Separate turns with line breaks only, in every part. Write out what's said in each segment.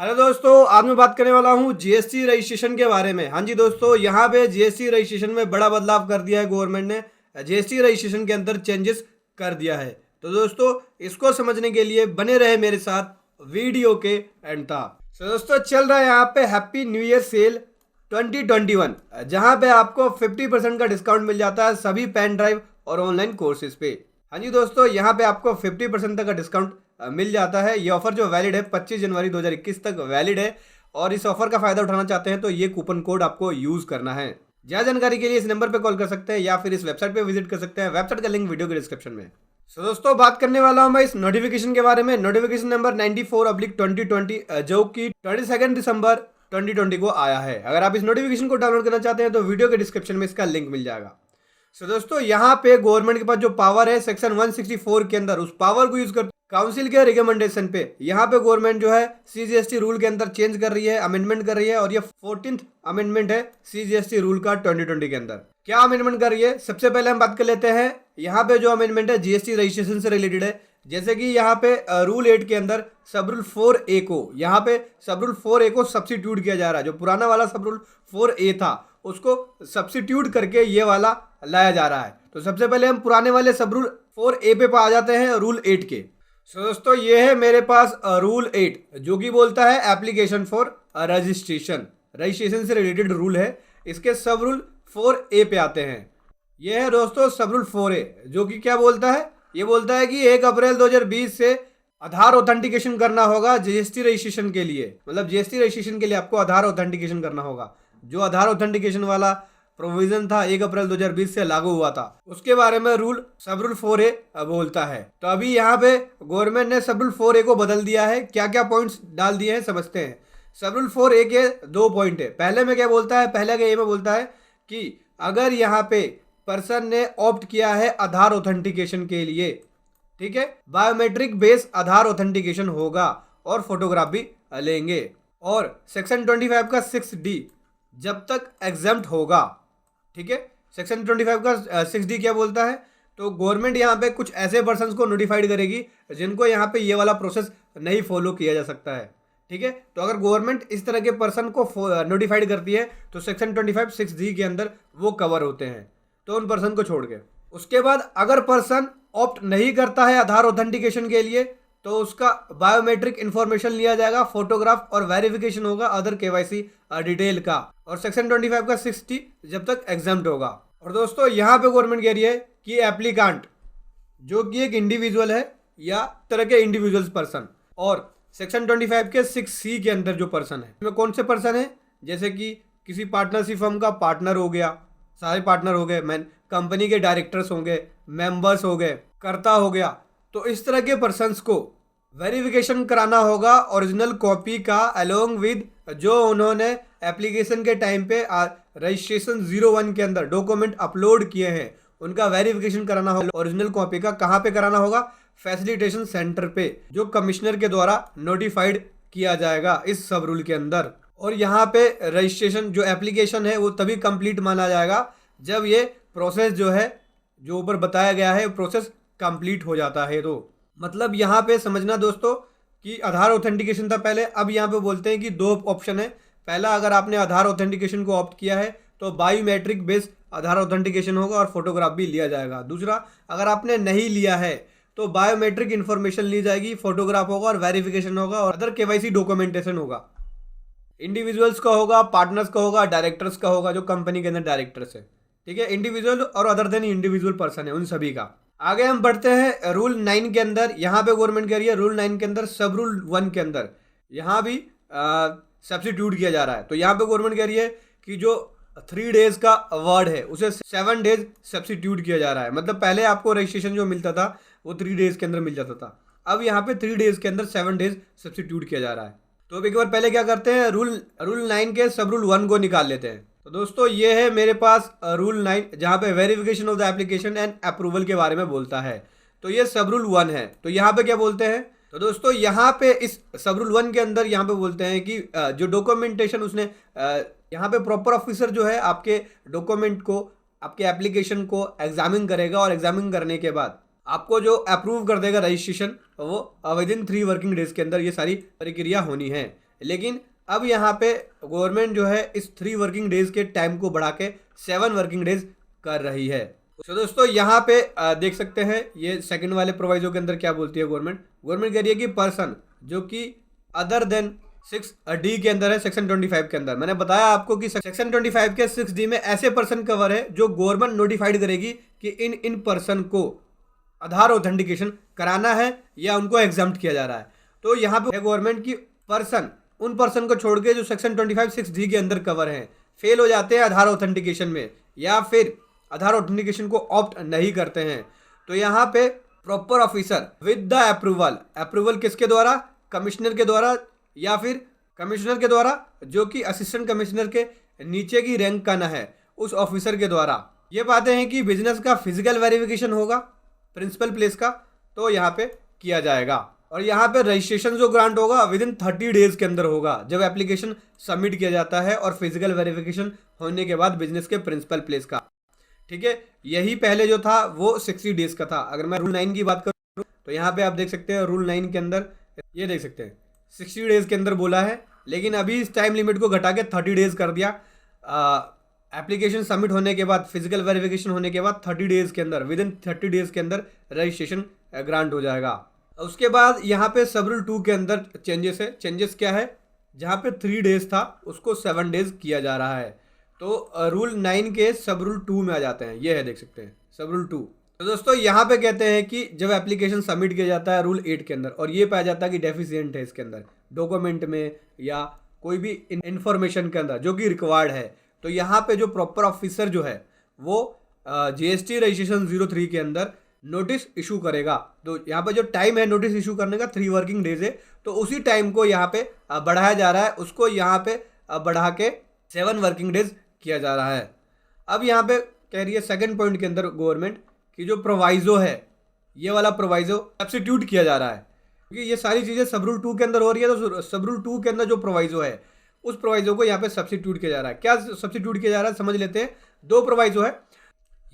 Hello दोस्तों, आज मैं बात करने वाला हूँ जीएसटी रजिस्ट्रेशन के बारे में। हाँ जी दोस्तों, यहाँ पे जीएसटी रजिस्ट्रेशन में बड़ा बदलाव कर दिया है गवर्नमेंट ने। जीएसटी रजिस्ट्रेशन के अंदर चेंजेस कर दिया है। तो दोस्तों, इसको समझने के लिए बने रहे मेरे साथ वीडियो के एंड तक। तो दोस्तों, चल रहा है यहाँ पे हैप्पी न्यू ईयर सेल 2021, जहाँ पे आपको 50% का डिस्काउंट मिल जाता है सभी पेन ड्राइव और ऑनलाइन कोर्सेज पे। हाँ जी दोस्तों, यहाँ पे आपको 50% तक का डिस्काउंट मिल जाता है। ये ऑफर जो वैलिड है 25 जनवरी 2021 तक वैलिड है, और इस ऑफर का फायदा उठाना चाहते हैं तो ये कूपन कोड आपको यूज करना है। ज्यादा जानकारी के लिए इस नंबर पे कॉल कर सकते हैं या फिर इस वेबसाइट पे विजिट कर सकते हैं। वेबसाइट का लिंक वीडियो के डिस्क्रिप्शन में। तो दोस्तों, बात करने वाला हूं मैं इस नोटिफिकेशन के बारे में। नोटिफिकेशन नंबर 94/2020, जो कि 22 दिसंबर 2020 को आया है। अगर आप इस नोटिफिकेशन को डाउनलोड करना चाहते हैं तो वीडियो के डिस्क्रिप्शन में इसका लिंक मिल जाएगा। सो दोस्तों, यहाँ पे गवर्नमेंट के पास जो पावर है सेक्शन 164 के अंदर, उस पावर को यूज कर काउंसिल के रिकमेंडेशन पे यहाँ पे गवर्नमेंट जो है सीजीएसटी रूल के अंदर चेंज कर रही है, अमेंडमेंट कर रही है। और ये 14th अमेंडमेंट है सीजीएसटी रूल का 2020 के अंदर। क्या अमेंडमेंट कर रही है, सबसे पहले हम बात कर लेते हैं। यहाँ पे जो अमेंडमेंट है जीएसटी रजिस्ट्रेशन से रिलेटेड है। जैसे कि यहाँ पे रूल 8 के अंदर सब रूल 4A को, यहाँ पे सब रूल 4A को सब्सिट्यूट किया जा रहा है। जो पुराना वाला सब रूल 4A था उसको सब्सिट्यूट करके ये वाला लाया जा रहा है। तो सबसे पहले हम पुराने वाले सब रूल 4A पे आ जाते हैं रूल 8 के। सो दोस्तों, ये है मेरे पास रूल 8, जो कि बोलता है एप्लीकेशन फॉर रजिस्ट्रेशन से रिलेटेड रूल है। इसके सब रूल 4A पे आते हैं। ये है दोस्तों सब रूल 4A, जो कि क्या बोलता है, ये बोलता है कि 1 अप्रैल 2020 से आधार ऑथेंटिकेशन करना होगा जीएसटी रजिस्ट्रेशन के लिए। मतलब जीएसटी रजिस्ट्रेशन के लिए आपको आधार ऑथेंटिकेशन करना होगा। जो आधार ऑथेंटिकेशन वाला प्रोविजन था 1 अप्रैल 2020 से लागू हुआ था, उसके बारे में रूल सब रूल 4A बोलता है। तो अभी यहाँ पे गवर्नमेंट ने सब रूल 4A को बदल दिया है। क्या क्या पॉइंट्स डाल दिए हैं समझते हैं। सब रूल 4A के 2 पॉइंट है। पहले में क्या बोलता है, पहले के ए में बोलता है कि अगर यहाँ पे पर्सन ने ऑप्ट किया है आधार ऑथेंटिकेशन के लिए, ठीक है, बायोमेट्रिक बेस्ड आधार ऑथेंटिकेशन होगा और फोटोग्राफ भी लेंगे। और सेक्शन 25 का 6D जब तक एग्जम्प्ट होगा, ठीक है। सेक्शन 25 का 6D क्या बोलता है, तो गवर्नमेंट यहाँ पे कुछ ऐसे पर्सन्स को नोटिफाइड करेगी जिनको यहाँ पे ये वाला प्रोसेस नहीं फॉलो किया जा सकता है, ठीक है। तो अगर गवर्नमेंट इस तरह के पर्सन को नोटिफाइड करती है तो सेक्शन 25 6D के अंदर वो कवर होते हैं, तो उन पर्सन को छोड़ के। उसके बाद अगर पर्सन ऑप्ट नहीं करता है आधार ऑथेंटिकेशन के लिए तो उसका बायोमेट्रिक इंफॉर्मेशन लिया जाएगा, फोटोग्राफ और वेरिफिकेशन होगा अदर केवाईसी डिटेल का। और सेक्शन 25 का 6D जब तक एग्जाम्प्ट होगा। और दोस्तों, यहाँ पे गवर्नमेंट कह रही है कि एप्लीकांट जो कि एक इंडिविजुअल है या तरह के इंडिविजुअल्स पर्सन, और सेक्शन 25 के 6C के अंदर जो पर्सन है, इसमें कौन से पर्सन है, जैसे कि किसी पार्टनरशिप फर्म का पार्टनर हो गया, सारे पार्टनर हो गए, मैन कंपनी के डायरेक्टर्स होंगे, मेंबर्स हो गए, कर्ता हो गया। तो इस तरह के पर्सन्स को वेरिफिकेशन कराना होगा ओरिजिनल कॉपी का, अलोंग विद जो उन्होंने एप्लीकेशन के टाइम पे रजिस्ट्रेशन 01 के अंदर डॉक्यूमेंट अपलोड किए हैं, उनका वेरिफिकेशन कराना होगा ओरिजिनल कॉपी का। कहाँ पे कराना होगा, फैसिलिटेशन सेंटर पे, जो कमिश्नर के द्वारा नोटिफाइड किया जाएगा इस सब रूल के अंदर। और यहाँ पे रजिस्ट्रेशन जो एप्लीकेशन है वो तभी कंप्लीट माना जाएगा जब ये प्रोसेस जो है, जो ऊपर बताया गया है, प्रोसेस कंप्लीट हो जाता है। तो मतलब यहाँ पे समझना दोस्तों कि आधार ऑथेंटिकेशन था पहले, अब यहाँ पे बोलते हैं कि 2 ऑप्शन है। पहला, अगर आपने आधार ऑथेंटिकेशन को ऑप्ट किया है तो बायोमेट्रिक बेस्ड आधार ऑथेंटिकेशन होगा और फोटोग्राफ भी लिया जाएगा। दूसरा, अगर आपने नहीं लिया है तो बायोमेट्रिक इन्फॉर्मेशन ली जाएगी, फोटोग्राफ होगा और वेरिफिकेशन होगा और अदर केवाईसी डॉक्यूमेंटेशन होगा। इंडिविजुअल्स का होगा, पार्टनर्स का होगा, डायरेक्टर्स का होगा, जो कंपनी के अंदर डायरेक्टर्स है, ठीक है। इंडिविजुअल और अदर देन इंडिविजुअल पर्सन है, उन सभी का। आगे हम बढ़ते हैं रूल 9 के अंदर। यहाँ पे गवर्नमेंट कह रही है रूल 9 के अंदर सब रूल 1 के अंदर यहाँ भी सब्सिट्यूट किया जा रहा है। तो यहाँ पे गवर्नमेंट कह रही है कि जो 3 डेज का वर्ड है उसे 7 डेज सब्सिट्यूट किया जा रहा है। मतलब पहले आपको रजिस्ट्रेशन जो मिलता था वो 3 डेज के अंदर मिल जाता था, अब यहाँ पे 3 डेज के अंदर 7 डेज सब्सिट्यूट किया जा रहा है। तो अब एक बार पहले क्या करते हैं, रूल 9 के सब रूल 1 को निकाल लेते हैं। तो दोस्तों, ये है मेरे पास रूल 9, जहाँ पे verification of the application and approval के बारे में बोलता है। तो ये सब रूल 1 है। तो यहाँ पे क्या बोलते हैं, तो दोस्तों यहाँ पे इस सब रूल 1 के अंदर यहाँ पे बोलते हैं कि जो डॉक्यूमेंटेशन उसने यहाँ पे प्रॉपर ऑफिसर जो है आपके डॉक्यूमेंट को, आपके एप्लीकेशन को एग्जामिन करेगा, और एग्जामिन करने के बाद आपको जो अप्रूव कर देगा रजिस्ट्रेशन, वो विद इन 3 वर्किंग डेज के अंदर ये सारी प्रक्रिया होनी है। लेकिन अब यहाँ पे गवर्नमेंट जो है इस 3 वर्किंग डेज के टाइम को बढ़ा के 7 वर्किंग डेज कर रही है। तो दोस्तों यहाँ पे देख सकते हैं ये सेकंड वाले प्रोवाइजो के अंदर क्या बोलती है गवर्नमेंट कह रही है कि पर्सन जो कि अदर देन 6D के अंदर है, सेक्शन 25 के अंदर। मैंने बताया आपको कि सेक्शन 25 के 6D में ऐसे पर्सन कवर है जो गवर्नमेंट नोटिफाइड करेगी कि इन पर्सन को आधार ऑथेंटिकेशन कराना है या उनको एग्जाम्प्ट किया जा रहा है। तो यहाँ पे गवर्नमेंट की पर्सन उन पर्सन को छोड़ के जो सेक्शन 25 6D के अंदर कवर हैं, फेल हो जाते हैं आधार ऑथेंटिकेशन में या फिर आधार ऑथेंटिकेशन को ऑप्ट नहीं करते हैं, तो यहाँ पे proper officer with the approval किसके द्वारा, कमिश्नर के द्वारा या फिर कमिश्नर के द्वारा जो कि असिस्टेंट कमिश्नर के नीचे की रैंक का ना है, उस ऑफिसर के द्वारा ये पाते हैं कि बिजनेस का फिजिकल वेरिफिकेशन होगा प्रिंसिपल प्लेस का, तो यहाँ पे किया जाएगा। और यहाँ पे रजिस्ट्रेशन जो ग्रांट होगा विद इन 30 डेज के अंदर होगा जब एप्लीकेशन सबमिट किया जाता है और फिजिकल वेरिफिकेशन होने के बाद बिजनेस के प्रिंसिपल प्लेस का। ठीक है, यही पहले जो था वो 60 डेज का था। अगर मैं रूल 9 की बात करूँ तो यहाँ पे आप देख सकते हैं रूल 9 के अंदर ये देख सकते हैं 60 डेज के अंदर बोला है, लेकिन अभी इस टाइम लिमिट को घटा के 30 डेज कर दिया। एप्लीकेशन सबमिट होने के बाद फिजिकल वेरिफिकेशन होने के बाद 30 डेज के अंदर विद इन 30 डेज के अंदर रजिस्ट्रेशन ग्रांट हो जाएगा। उसके बाद यहाँ पे सब रूल 2 के अंदर चेंजेस है। चेंजेस क्या है, जहाँ पे 3 डेज था उसको 7 डेज किया जा रहा है, तो रूल 9 के सब रूल 2 में आ जाते हैं। ये है देख सकते हैं सब रूल 2। तो दोस्तों यहाँ पे कहते हैं कि जब एप्लीकेशन सबमिट किया जाता है रूल 8 के अंदर और ये पाया जाता है कि डेफिशिएंट है इसके अंदर डॉक्यूमेंट में या कोई भी इंफॉर्मेशन के अंदर जो कि रिक्वायर्ड है, तो यहाँ पे जो प्रॉपर ऑफिसर जो है वो GST रजिस्ट्रेशन 03 के अंदर नोटिस इशू करेगा। तो यहाँ पे जो टाइम है नोटिस इशू करने का 3 वर्किंग डेज है, तो उसी टाइम को यहाँ पे बढ़ाया जा रहा है, उसको यहाँ पे बढ़ा के 7 वर्किंग डेज किया जा रहा है। अब यहाँ पे कह रही है सेकंड पॉइंट के अंदर गवर्नमेंट की जो प्रोवाइजो है ये वाला प्रोवाइजो सब्स्टिट्यूट किया जा रहा है, क्योंकि ये सारी चीज़ें सब रूल 2 के अंदर हो रही है। तो सब रूल 2 के अंदर जो प्रोवाइजो है उस प्रोवाइजो को यहाँ पे सब्स्टिट्यूट किया जा रहा है। क्या सब्स्टिट्यूट किया जा रहा है समझ लेते हैं। 2 प्रोवाइजो है,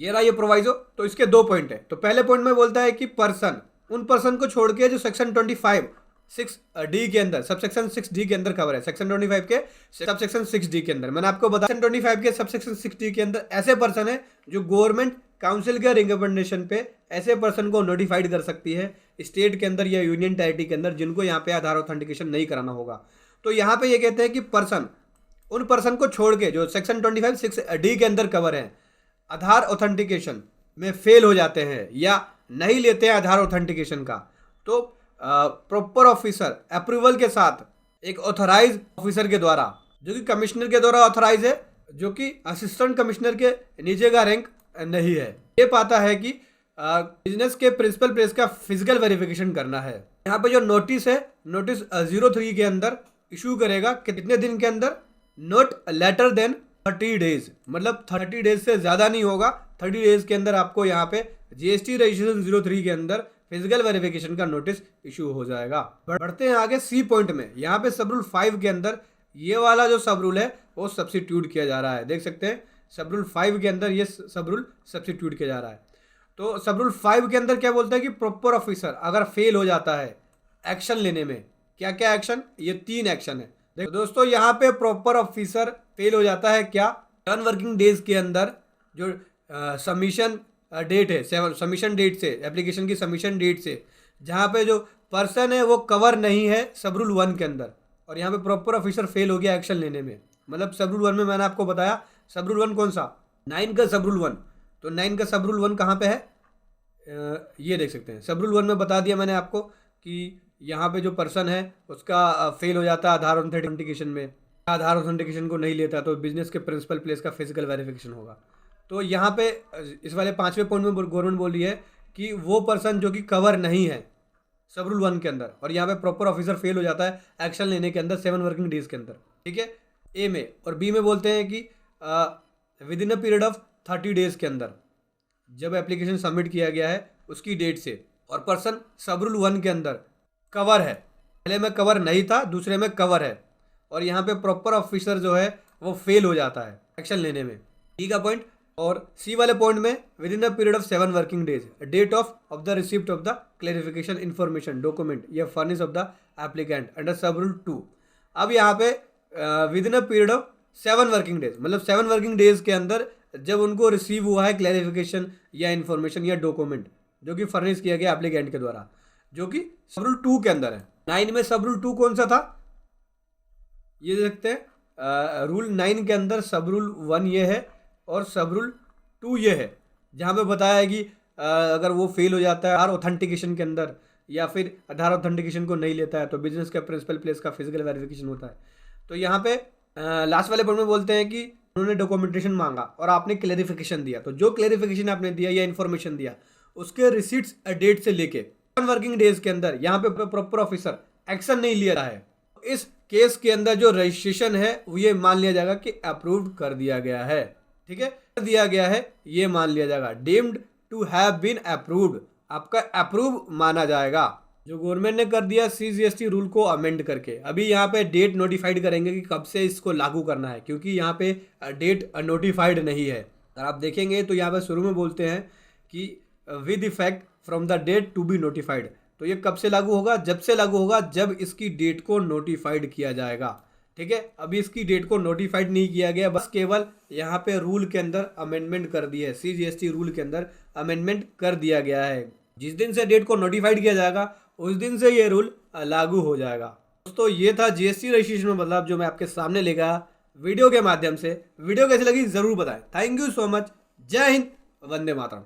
ये रहा ये प्रोवाइजो, तो इसके 2 पॉइंट है। तो पहले पॉइंट में बोलता है कि पर्सन उन पर्सन को छोड़ के जो सेक्शन 25 6D के अंदर सबसेक्शन 6D के अंदर कवर है, सेक्शन 25 के सबसेक्शन 6D के अंदर। मैंने आपको बताया सेक्शन 25 के सबसेक्शन 6D के अंदर ऐसे पर्सन है जो गवर्नमेंट काउंसिल के रिकमेंडेशन पे ऐसे पर्सन को नोटिफाइड कर सकती है स्टेट के अंदर या यूनियन टेरिटरी के अंदर जिनको यहाँ पे आधार ऑथेंटिकेशन नहीं कराना होगा। तो यहाँ पे ये कहते हैं कि पर्सन उन पर्सन को छोड़ के जो सेक्शन 25 6D के अंदर कवर है आधार ऑथेंटिकेशन में फेल हो जाते हैं या नहीं लेते हैं आधार ऑथेंटिकेशन का, तो प्रॉपर ऑफिसर अप्रूवल के साथ एक ऑथराइज ऑफिसर के द्वारा जो कि कमिश्नर के द्वारा ऑथराइज है, जो कि असिस्टेंट कमिश्नर के नीचे का रैंक नहीं है, ये पाता है कि बिजनेस के प्रिंसिपल प्लेस का फिजिकल वेरिफिकेशन करना है। यहाँ पे जो नोटिस है नोटिस 03 के अंदर इशू करेगा कितने दिन के अंदर, नॉट लेटर देन 30 डेज, मतलब 30 डेज से ज़्यादा नहीं होगा। 30 डेज के अंदर आपको यहाँ पे GST रजिस्ट्रेशन 03 के अंदर फिजिकल वेरिफिकेशन का नोटिस इशू हो जाएगा। बढ़ते हैं आगे सी पॉइंट में। यहाँ पे सब रूल 5 के अंदर ये वाला जो सब रूल है वो सब्स्टिट्यूट किया जा रहा है, देख सकते हैं सब रूल 5 के अंदर ये सब रूल सब्स्टिट्यूट किया जा रहा है। तो सब रूल 5 के अंदर क्या बोलता है कि प्रॉपर ऑफिसर अगर फेल हो जाता है एक्शन लेने में, क्या क्या एक्शन, ये 3 एक्शन है। देखो दोस्तों यहाँ पे प्रॉपर ऑफिसर फेल हो जाता है क्या, 7 वर्किंग डेज के अंदर जो सबमिशन डेट है, 7 सबमिशन डेट से एप्लीकेशन की सबमिशन डेट से जहाँ पे जो पर्सन है वो कवर नहीं है सब रूल 1 के अंदर, और यहाँ पे प्रॉपर ऑफिसर फेल हो गया एक्शन लेने में। मतलब सब रूल 1 में मैंने आपको बताया सब रूल 1 कौन सा, 9 का सब रूल 1। तो 9 का सब रूल 1 कहाँ पे है, ये देख सकते हैं सब रूल 1 में बता दिया मैंने आपको कि यहाँ पे जो पर्सन है उसका फेल हो जाता है आधार ऑथेंटिकेशन में, आधार ऑथेंटिकेशन को नहीं लेता तो बिजनेस के प्रिंसिपल प्लेस का फिजिकल वेरिफिकेशन होगा। तो यहाँ पे इस वाले 5वें पॉइंट में गवर्नमेंट बोल रही है कि वो पर्सन जो कि कवर नहीं है सब रूल 1 के अंदर, और यहाँ पे प्रॉपर ऑफिसर फेल हो जाता है एक्शन लेने के अंदर 7 वर्किंग डेज के अंदर, ठीक है। ए में और बी में बोलते हैं कि with in a period of 30 days के अंदर जब एप्लीकेशन सबमिट किया गया है उसकी डेट से, और पर्सन सब रूल 1 के अंदर कवर है, पहले में कवर नहीं था दूसरे में कवर है, और यहाँ पे प्रॉपर ऑफिसर जो है वो फेल हो जाता है एक्शन लेने में, डी का पॉइंट। और सी वाले पॉइंट में within a period of 7 working days date of the receipt of the clarification information document या furnish of the applicant under sub rule 2। अब यहाँ पे within a period of 7 working days, मतलब 7 working days के अंदर जब उनको receive हुआ है क्लैरिफिकेशन या इन्फॉर्मेशन या डॉक्यूमेंट जो कि फर्निश किया गया एप्लीकेंट के द्वारा, जो कि सब रूल 2 के अंदर है। 9 में सब रूल 2 कौन सा था, ये देखते हैं। रूल 9 के अंदर सब रूल 1 ये है और सब रूल 2 ये है, जहाँ पे बताया है कि अगर वो फेल हो जाता है आधार ऑथेंटिकेशन के अंदर या फिर आधार ऑथेंटिकेशन को नहीं लेता है तो बिजनेस का प्रिंसिपल प्लेस का फिजिकल वेरिफिकेशन होता है। तो यहाँ पे लास्ट वाले पॉइंट में बोलते हैं कि उन्होंने डॉक्यूमेंटेशन मांगा और आपने क्लेरिफिकेशन दिया, तो जो क्लेरिफिकेशन आपने दिया या इन्फॉर्मेशन दिया उसके रिसीट्स डेट से लेके 1 वर्किंग डेज के अंदर यहाँ पे प्रॉपर ऑफिसर एक्शन नहीं लिया रहा है, इस केस के अंदर जो रजिस्ट्रेशन है वो ये मान लिया जाएगा कि अप्रूव्ड कर दिया गया है। ठीक है, कर दिया गया है ये मान लिया जाएगा, deemed to have been approved, आपका अप्रूव माना जाएगा। जो गवर्नमेंट ने कर दिया CGST रूल को अमेंड करके, अभी यहाँ पे डेट नोटिफाइड करेंगे कि कब से इसको लागू करना है, क्योंकि यहाँ पे डेट नोटिफाइड नहीं है। अगर आप देखेंगे तो यहाँ पे शुरू में बोलते हैं कि with effect from the date to be notified, तो ये कब से लागू होगा, जब से लागू होगा जब इसकी डेट को नोटिफाइड किया जाएगा। ठीक है, अभी इसकी डेट को नोटिफाइड नहीं किया गया, बस केवल यहाँ पे रूल के अंदर अमेंडमेंट कर दी है, CGST रूल के अंदर अमेंडमेंट कर दिया गया है। जिस दिन से डेट को नोटिफाइड किया जाएगा उस दिन से ये रूल लागू हो जाएगा। दोस्तों ये था GST रजिस्ट्रेशन में बदलाव जो मैं आपके सामने ले गया वीडियो के माध्यम से। वीडियो कैसी लगी जरूर बताएं। Thank you so much. जय हिंद, वंदे मातरम।